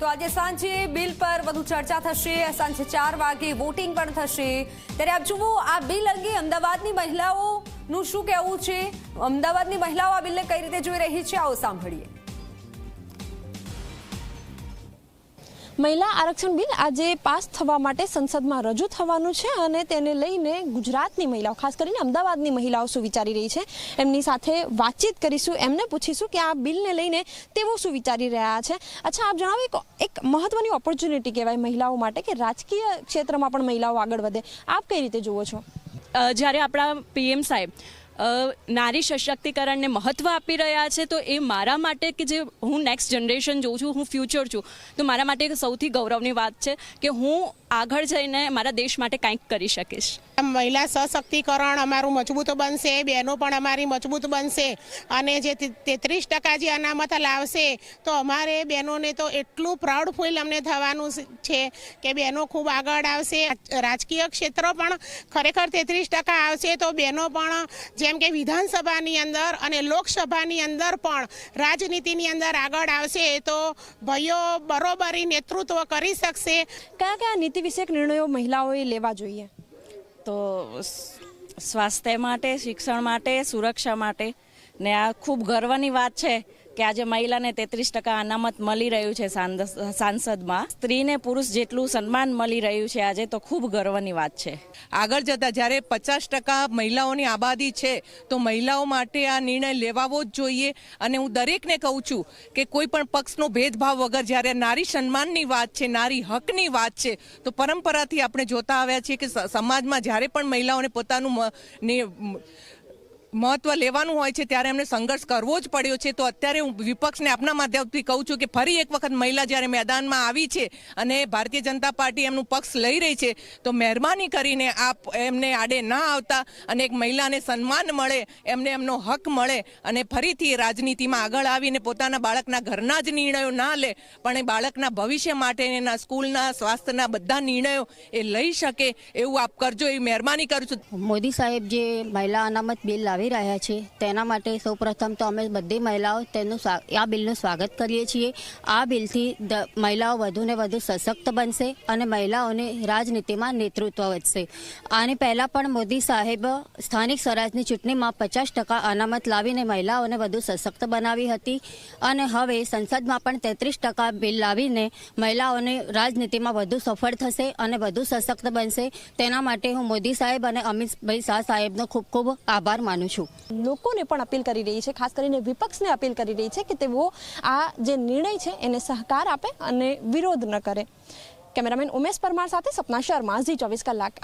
તો આજે સાંજે બિલ પર વધુ ચર્ચા થશે। સાંજે 4 વાગે વોટિંગ પણ થશે। ત્યારે આપ જુઓ આ બિલ અંગે અમદાવાદની મહિલાઓનું શું કહેવું છે, અમદાવાદની મહિલાઓ આ બિલને કઈ રીતે જોઈ રહી છે, આવો સાંભળીએ। મહિલા આરક્ષણ બિલ આજે પાસ થવા માટે સંસદમાં રજૂ થવાનું છે અને તેને લઈને ગુજરાતની મહિલાઓ, ખાસ કરીને અમદાવાદની મહિલાઓ શું વિચારી રહી છે, એમની સાથે વાતચીત કરીશું, એમને પૂછીશું કે આ બિલને લઈને તેઓ શું વિચારી રહ્યા છે। અચ્છા, આપ જણાવો, એક મહત્વની ઓપોર્ચ્યુનિટી કહેવાય મહિલાઓ માટે કે રાજકીય ક્ષેત્રમાં પણ મહિલાઓ આગળ વધે, આપ કઈ રીતે જુઓ છો? જ્યારે આપણા પીએમ સાહેબ નારી સશક્તિકરણને મહત્ત્વ આપી રહ્યા છે, તો એ મારા માટે કે જે હું નેક્સ્ટ જનરેશન જોઉં છું, હું ફ્યુચર છું, તો મારા માટે સૌથી ગૌરવની વાત છે કે હું આગળ જઈને મારા દેશ માટે કંઈક કરી શકીશ। મહિલા સશક્તિકરણ અમારું મજબૂત બનશે, બહેનો પણ અમારી મજબૂત બનશે અને જે 33% જે અનામત લાવશે તો અમારે બહેનોને તો એટલું પ્રાઉડ ફીલ અમને થવાનું છે કે બહેનો ખૂબ આગળ આવશે। રાજકીય ક્ષેત્ર પણ ખરેખર 33% આવશે તો બહેનો પણ જેમ કે વિધાનસભાની અંદર અને લોકસભાની અંદર પણ રાજનીતિની અંદર આગળ આવશે તો ભાઈઓ બરોબરી નેતૃત્વ કરી શકશે। કયા કયા નીતિ વિષયક નિર્ણયો મહિલાઓએ લેવા જોઈએ? તો સ્વાસ્થ્ય માટે, શિક્ષણ માટે, સુરક્ષા માટે, ને આ ખૂબ ગર્વની વાત છે કે આજે મહિલાને 33% અનામત મળી રહ્યું છે સાંસદમાં। સ્ત્રીને પુરુષ જેટલું સન્માન મળી રહ્યું છે આજે, તો ખૂબ ગર્વની વાત છે। આગળ જતા જ્યારે 50% મહિલાઓની આબાદી છે તો મહિલાઓ માટે આ નિર્ણય લેવાવો જ જોઈએ અને હું દરેકને કહું છું કે કોઈ પણ પક્ષનો ભેદભાવ વગર જ્યારે નારી સન્માનની વાત છે, નારી હકની વાત છે, તો પરંપરાથી આપણે જોતા આવ્યા છીએ કે સમાજમાં જ્યારે પણ મહિલાઓને પોતાનું મહત્વ લેવાનું હોય છે ત્યારે એમને સંઘર્ષ કરવો જ પડ્યો છે। તો અત્યારે હું વિપક્ષને આપના માધ્યમથી કહું છું કે ફરી એક વખત મહિલા જ્યારે મેદાનમાં આવી છે અને ભારતીય જનતા પાર્ટી એમનું પક્ષ લઈ રહી છે તો મહેરબાની કરીને આપ એમને આડે ના આવતા અને એક મહિલાને સન્માન મળે, એમને એમનો હક મળે અને ફરીથી રાજનીતિમાં આગળ આવીને પોતાના બાળકના ઘરના જ નિર્ણયો ના લે પણ એ બાળકના ભવિષ્ય માટેના સ્કૂલના, સ્વાસ્થ્યના બધા નિર્ણયો એ લઈ શકે એવું આપ કરજો, એ મહેરબાની કરું છું। મોદી સાહેબ જે મહિલા અનામત બિલ લાવી રહ્યા છે તેના માટે સૌપ્રથમ તો અમે બધી મહિલાઓ આ બિલનું સ્વાગત કરીએ છીએ। આ બિલથી મહિલાઓ વધુને વધુ સશક્ત બનશે અને મહિલાઓને રાજનીતિમાં નેતૃત્વ વધશે। આની પહેલાં પણ મોદી સાહેબ સ્થાનિક સ્વરાજની ચૂંટણીમાં 50% અનામત લાવીને મહિલાઓને વધુ સશક્ત બનાવી હતી અને હવે સંસદમાં પણ 33% બિલ લાવીને મહિલાઓને રાજનીતિમાં વધુ સફળ થશે અને વધુ સશક્ત બનશે। તેના માટે હું મોદી સાહેબ અને અમિતભાઈ શાહ સાહેબનો ખૂબ ખૂબ આભાર માનું છું। લોકોને પણ અપીલ કરી રહી છે, ખાસ કરીને વિપક્ષને અપીલ કરી રહી છે કે તેઓ આ જે નિર્ણય છે એને સહકાર આપે અને વિરોધ ન કરે। કેમેરામેન ઉમેશ પરમાર સાથે સપના શર્મા, ઝી 24 કલાક।